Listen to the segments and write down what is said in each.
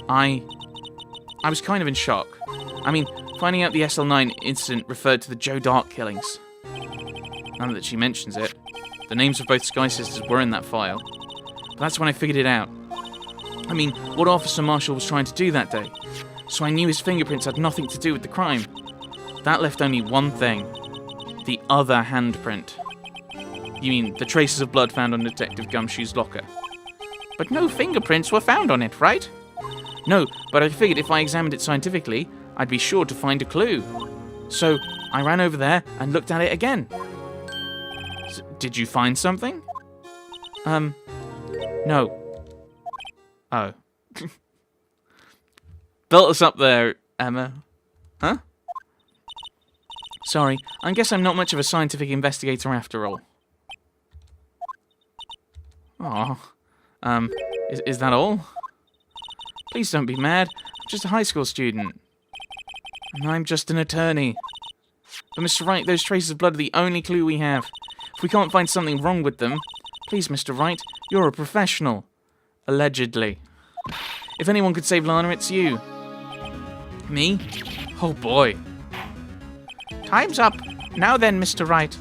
I was kind of in shock. I mean, finding out the SL9 incident referred to the Joe Dark killings. Now that she mentions it, the names of both Sky Sisters were in that file. But that's when I figured it out. I mean, what Officer Marshall was trying to do that day. So I knew his fingerprints had nothing to do with the crime. That left only one thing. The other handprint. You mean the traces of blood found on Detective Gumshoe's locker? But no fingerprints were found on it, right? No, but I figured if I examined it scientifically, I'd be sure to find a clue. So I ran over there and looked at it again. Did you find something? No. Oh. Built us up there, Emma. Huh? Sorry, I guess I'm not much of a scientific investigator after all. Aw. Is that all? Please don't be mad. I'm just a high school student. And I'm just an attorney. But Mr. Wright, those traces of blood are the only clue we have. If we can't find something wrong with them, please, Mr. Wright, you're a professional. Allegedly. If anyone could save Lana, it's you. Me? Oh boy. Time's up. Now then, Mr. Wright.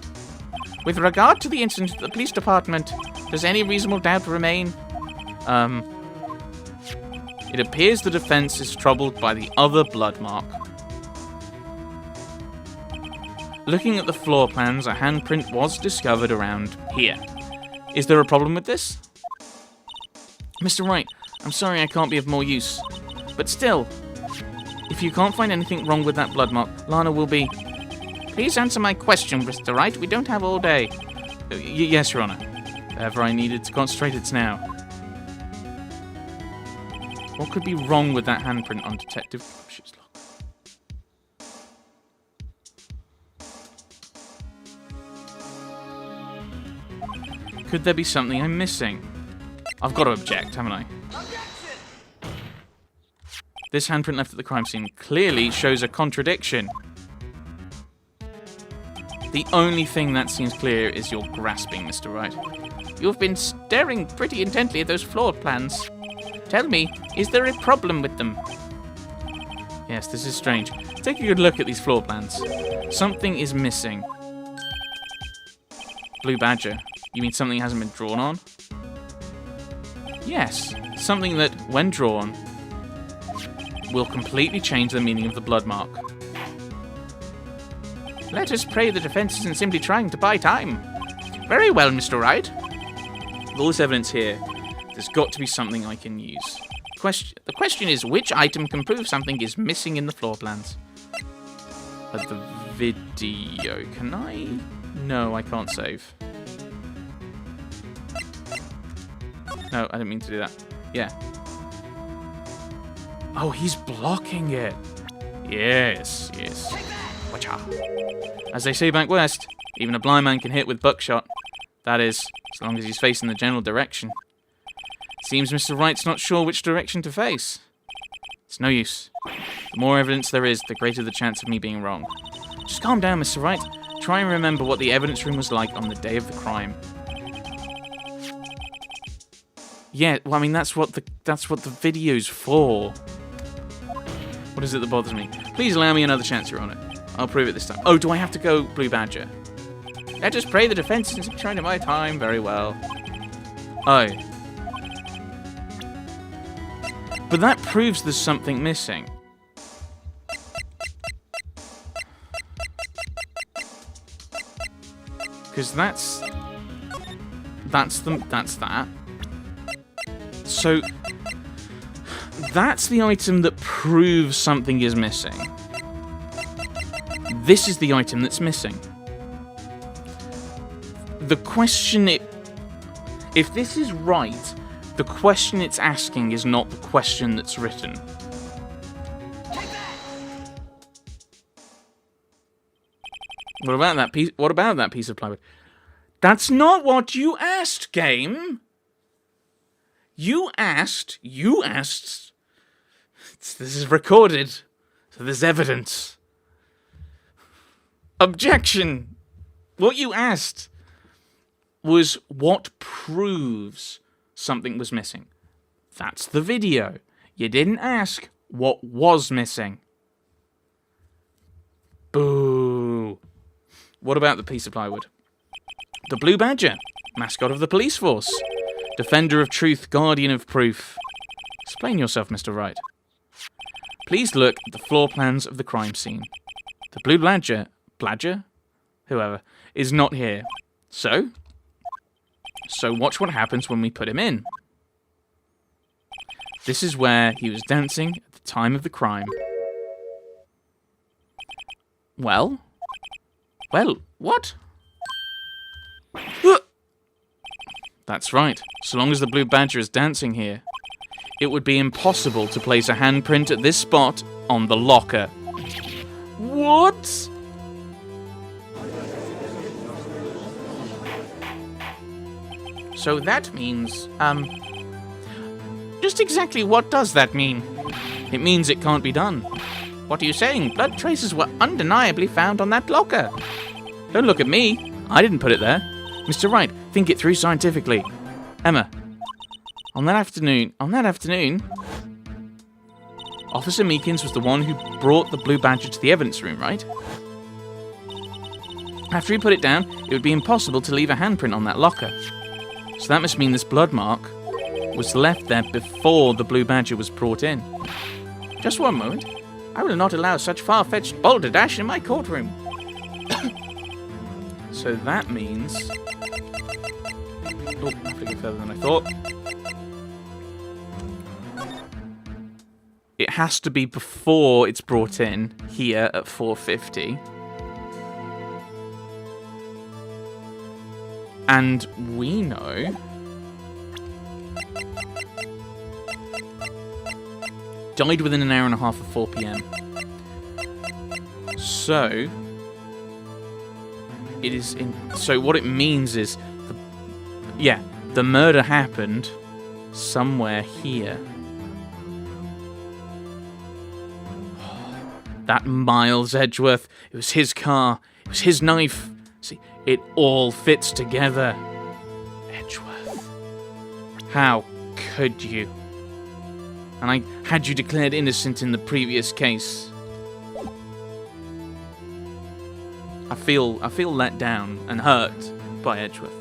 With regard to the incident at the police department, does any reasonable doubt remain? It appears the defense is troubled by the other blood mark. Looking at the floor plans, a handprint was discovered around here. Is there a problem with this? Mr. Wright, I'm sorry I can't be of more use. But still, if you can't find anything wrong with that blood mark, Lana will be... Please answer my question, Mr. Wright. We don't have all day. Yes, Your Honor. Whatever I needed to concentrate, it's now. What could be wrong with that handprint on Detective Gumshoe's lock? Could there be something I'm missing? I've got to object, haven't I? This handprint left at the crime scene clearly shows a contradiction. The only thing that seems clear is your grasping, Mr. Wright. You've been staring pretty intently at those floor plans. Tell me, is there a problem with them? Yes, this is strange. Take a good look at these floor plans. Something is missing. Blue Badger. You mean something hasn't been drawn on? Yes, something that, when drawn, will completely change the meaning of the blood mark. Let us pray the defense isn't simply trying to buy time. Very well, Mr. Wright. With all this evidence here, there's got to be something I can use. The question is, which item can prove something is missing in the floor plans? The video. Can I? No, I can't save. No, I didn't mean to do that. Yeah. Oh, he's blocking it. Yes, yes. Watcha. As they say back west, even a blind man can hit with buckshot. That is, as long as he's facing the general direction. Seems Mr. Wright's not sure which direction to face. It's no use. The more evidence there is, the greater the chance of me being wrong. Just calm down, Mr. Wright. Try and remember what the evidence room was like on the day of the crime. Yeah, well, I mean, that's what the video's for. What is it that bothers me? Please allow me another chance, Your Honor. I'll prove it this time. Oh, do I have to go Blue Badger? Let us pray the defense isn't trying to buy time. Very well. Oh. But that proves there's something missing. Because that's that. So that's the item that proves something is missing. This is the item that's missing. The question if this is right, the question it's asking is not the question that's written. What about that piece? What about that piece of plywood? That's not what you asked, game. You asked. This is recorded, so there's evidence. Objection. What you asked was what proves something was missing. That's the video. You didn't ask what was missing. Boo. What about the piece of plywood? The Blue Badger, mascot of the police force. Defender of truth, guardian of proof. Explain yourself, Mr. Wright. Please look at the floor plans of the crime scene. The Blue Badger? Whoever, is not here. So watch what happens when we put him in. This is where he was dancing at the time of the crime. Well, what? That's right. So long as the Blue Badger is dancing here, it would be impossible to place a handprint at this spot on the locker. What? So that means, just exactly what does that mean? It means it can't be done. What are you saying? Blood traces were undeniably found on that locker. Don't look at me. I didn't put it there. Mr. Wright, think it through scientifically. Emma, on that afternoon, Officer Meekins was the one who brought the Blue Badger to the evidence room, right? After he put it down, it would be impossible to leave a handprint on that locker. So that must mean this blood mark was left there before the Blue Badger was brought in. Just one moment. I will not allow such far-fetched balderdash in my courtroom. So that means... Oh, I have to go further than I thought. It has to be before it's brought in here at 4:50. And we know... died within an hour and a half of 4 p.m. So... it is in... So what it means is... the murder happened somewhere here. That Miles Edgeworth, it was his car, it was his knife. See, it all fits together. Edgeworth. How could you? And I had you declared innocent in the previous case. I feel let down and hurt by Edgeworth.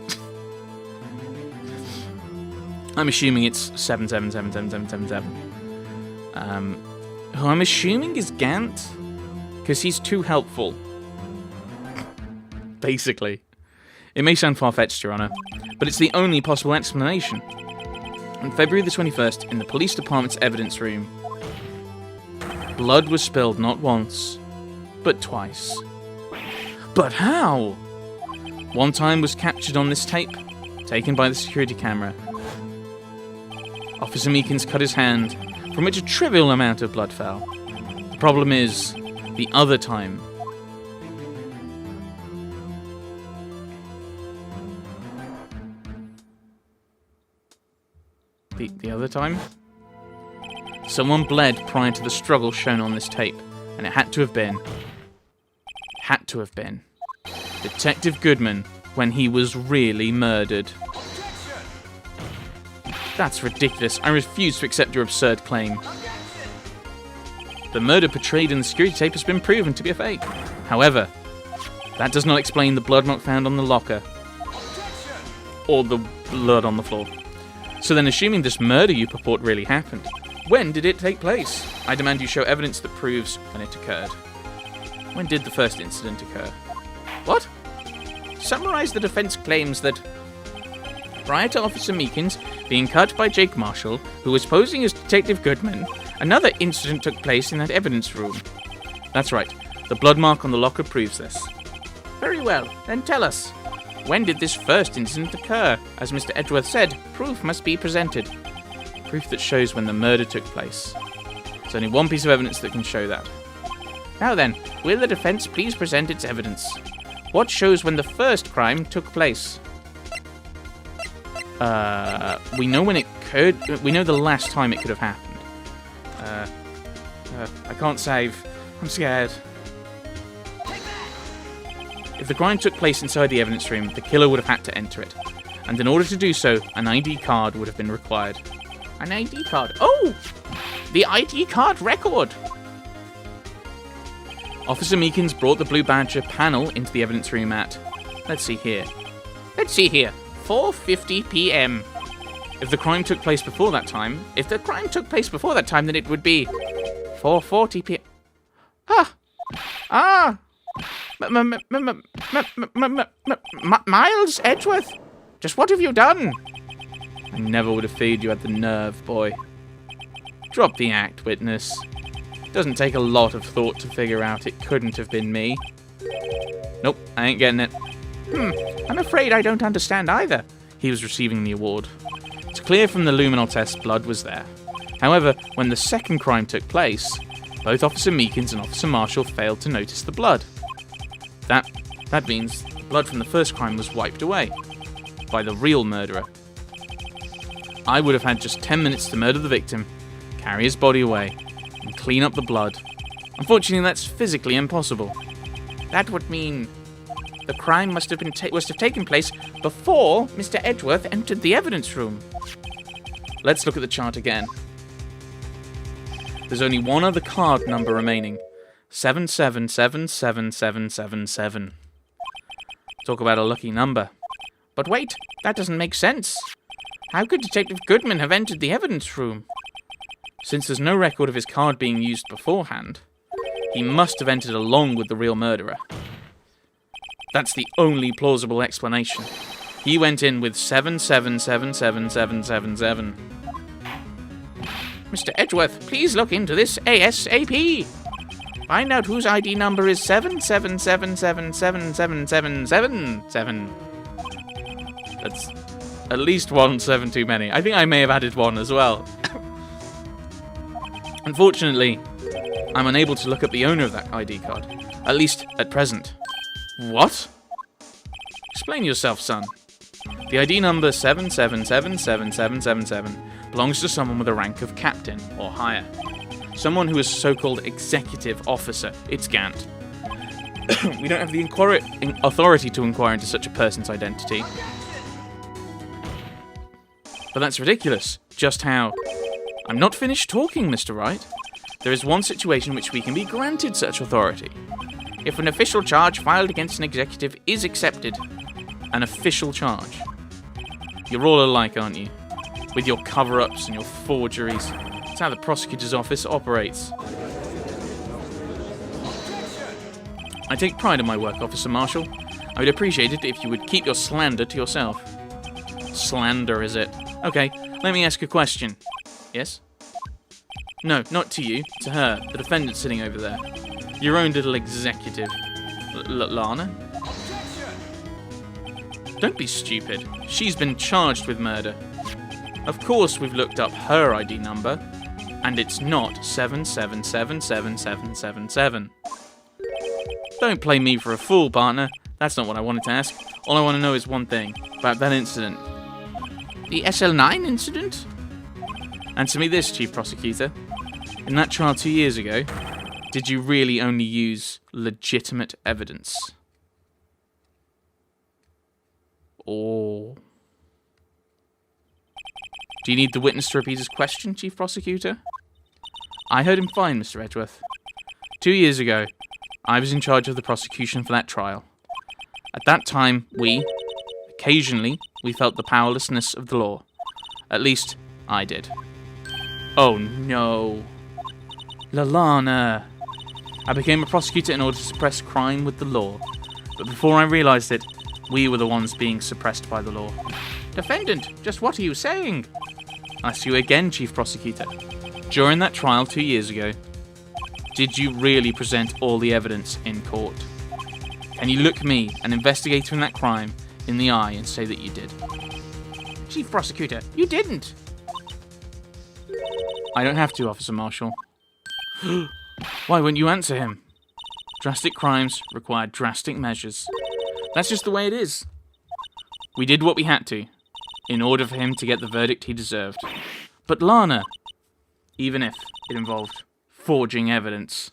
I'm assuming it's 7777777. Who I'm assuming is Gant, because he's too helpful. Basically. It may sound far-fetched, Your Honor, but it's the only possible explanation. On February the 21st, in the police department's evidence room, blood was spilled not once, but twice. But how? One time was captured on this tape, taken by the security camera. Officer Meekins cut his hand, from which a trivial amount of blood fell. The problem is, the other time. The other time? Someone bled prior to the struggle shown on this tape, and it had to have been Detective Goodman when he was really murdered. That's ridiculous. I refuse to accept your absurd claim. The murder portrayed in the security tape has been proven to be a fake. However, that does not explain the blood mark found on the locker. Or the blood on the floor. So then, assuming this murder you purport really happened, when did it take place? I demand you show evidence that proves when it occurred. When did the first incident occur? What? Summarize the defense claims that prior to Officer Meekins being cut by Jake Marshall, who was posing as Detective Goodman, another incident took place in that evidence room. That's right. The blood mark on the locker proves this. Very well. Then tell us. When did this first incident occur? As Mr. Edgeworth said, proof must be presented. Proof that shows when the murder took place. There's only one piece of evidence that can show that. Now then, will the defense please present its evidence? What shows when the first crime took place? We know when it could... We know the last time it could have happened. I can't save. I'm scared. If the crime took place inside the evidence room, the killer would have had to enter it. And in order to do so, an ID card would have been required. An ID card? Oh! The ID card record! Officer Meekins brought the Blue Badger panel into the evidence room at, let's see here, 4:50 p.m. If the crime took place before that time, then it would be 4:40 p.m. Miles Edgeworth, just what have you done? I never would have figured you had the nerve, boy. Drop the act, witness. Doesn't take a lot of thought to figure out it couldn't have been me. Nope, I ain't getting it. I'm afraid I don't understand either. He was receiving the award. It's clear from the luminol test blood was there. However, when the second crime took place, both Officer Meekins and Officer Marshall failed to notice the blood. That means the blood from the first crime was wiped away by the real murderer. I would have had just 10 minutes to murder the victim, carry his body away, and clean up the blood. Unfortunately, that's physically impossible. That would mean the crime must have taken place before Mr. Edgeworth entered the evidence room. Let's look at the chart again. There's only one other card number remaining. 777777. Talk about a lucky number. But wait, that doesn't make sense. How could Detective Goodman have entered the evidence room? Since there's no record of his card being used beforehand, he must have entered along with the real murderer. That's the only plausible explanation. He went in with 77777777. Mr. Edgeworth, please look into this ASAP. Find out whose ID number is 7777777777. That's at least one 7 too many. I think I may have added one as well. Unfortunately, I'm unable to look up the owner of that ID card. At least at present. What? Explain yourself, son. The ID number 77777777 belongs to someone with a rank of captain or higher. Someone who is a so-called executive officer. It's Gant. We don't have the authority to inquire into such a person's identity. But that's ridiculous. Just how? I'm not finished talking, Mr. Wright. There is one situation in which we can be granted such authority. If an official charge filed against an executive is accepted. An official charge. You're all alike, aren't you? With your cover-ups and your forgeries. That's how the prosecutor's office operates. I take pride in my work, Officer Marshall. I would appreciate it if you would keep your slander to yourself. Slander, is it? Okay, let me ask a question. Yes? No, not to you. To her, the defendant sitting over there. Your own little executive. Lana? Don't be stupid. She's been charged with murder. Of course we've looked up her ID number, and it's not 77777777. Don't play me for a fool, partner. That's not what I wanted to ask. All I want to know is one thing, about that incident. The SL9 incident? Answer me this, Chief Prosecutor. In that trial 2 years ago, did you really only use legitimate evidence? Or... Do you need the witness to repeat his question, Chief Prosecutor? I heard him fine, Mr. Edgeworth. 2 years ago, I was in charge of the prosecution for that trial. At that time, occasionally, we felt the powerlessness of the law. At least, I did. Oh no. Lalana. I became a prosecutor in order to suppress crime with the law. But before I realized it, we were the ones being suppressed by the law. Defendant, just what are you saying? I ask you again, Chief Prosecutor. During that trial 2 years ago, did you really present all the evidence in court? Can you look me, an investigator in that crime, in the eye and say that you did? Chief Prosecutor, you didn't. I don't have to, Officer Marshall. Why wouldn't you answer him? Drastic crimes require drastic measures. That's just the way it is. We did what we had to, in order for him to get the verdict he deserved. But Lana, even if it involved forging evidence.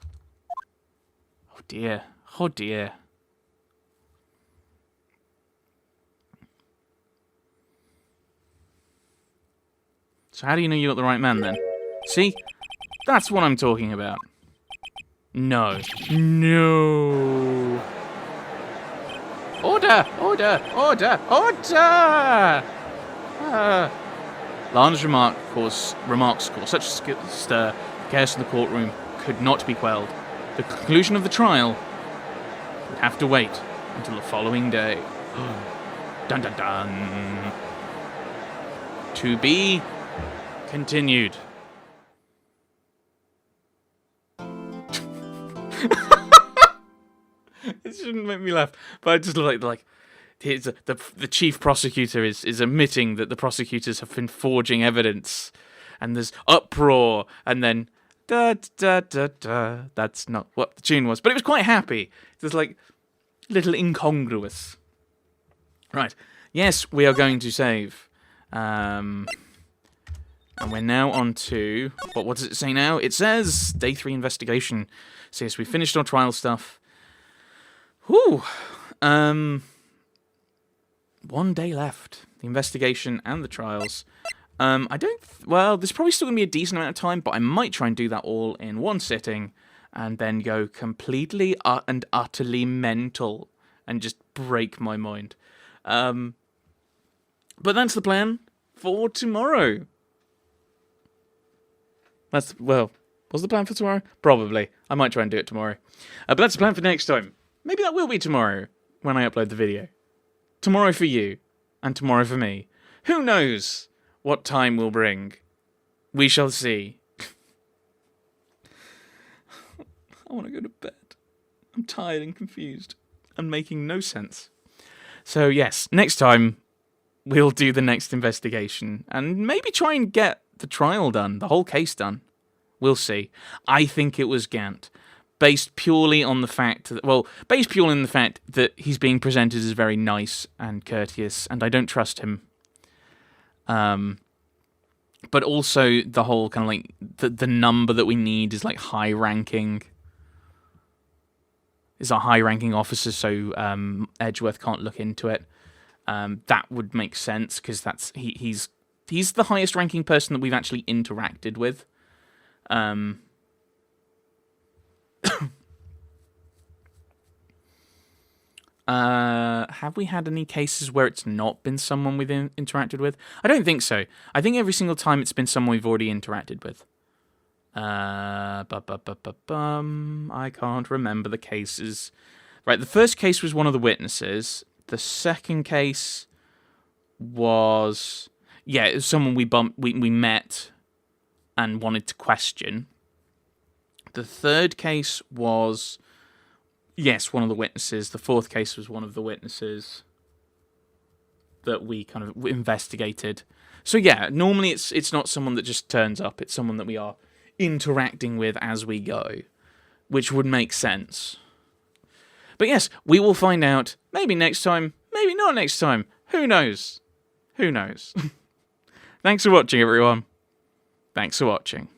Oh dear, oh dear. So how do you know you got the right man then? See, That's what I'm talking about. No. No. Order! Order! Order! Order! Lana's remarks caused such a stir, chaos in the courtroom could not be quelled. The conclusion of the trial would have to wait until the following day. Dun dun dun. To be continued. It shouldn't make me laugh, but I just like the chief prosecutor is admitting that the prosecutors have been forging evidence, and there's uproar, and then da da da da. That's not what the tune was, but it was quite happy. It's like little incongruous. Right. Yes, we are going to save. And we're now on to what does it say now? It says day 3 investigation. So yes, we finished our trial stuff. Whew. 1 day left. The investigation and the trials. Well, there's probably still going to be a decent amount of time, but I might try and do that all in one sitting and then go completely and utterly mental and just break my mind. But that's the plan for tomorrow. What's the plan for tomorrow? Probably. I might try and do it tomorrow. But that's the plan for next time. Maybe that will be tomorrow when I upload the video. Tomorrow for you, and tomorrow for me. Who knows what time will bring? We shall see. I want to go to bed. I'm tired and confused, and making no sense. So yes, next time we'll do the next investigation, and maybe try and get the trial done, the whole case done. We'll see. I think it was Gant. Based purely on the fact that he's being presented as very nice and courteous, and I don't trust him. But also the whole kind of like the number that we need is like high ranking. Is a high ranking officer, so Edgeworth can't look into it. That would make sense because he's the highest ranking person that we've actually interacted with. Have we had any cases where it's not been someone we've interacted with? I don't think so. I think every single time it's been someone we've already interacted with. I can't remember the cases. Right, the first case was one of the witnesses. The second case was... yeah, it was someone we met and wanted to question. The third case was... yes, one of the witnesses. The fourth case was one of the witnesses that we kind of investigated. So yeah, normally it's not someone that just turns up. It's someone that we are interacting with as we go, which would make sense. But yes, we will find out. Maybe next time. Maybe not next time. Who knows? Who knows? Thanks for watching, everyone. Thanks for watching.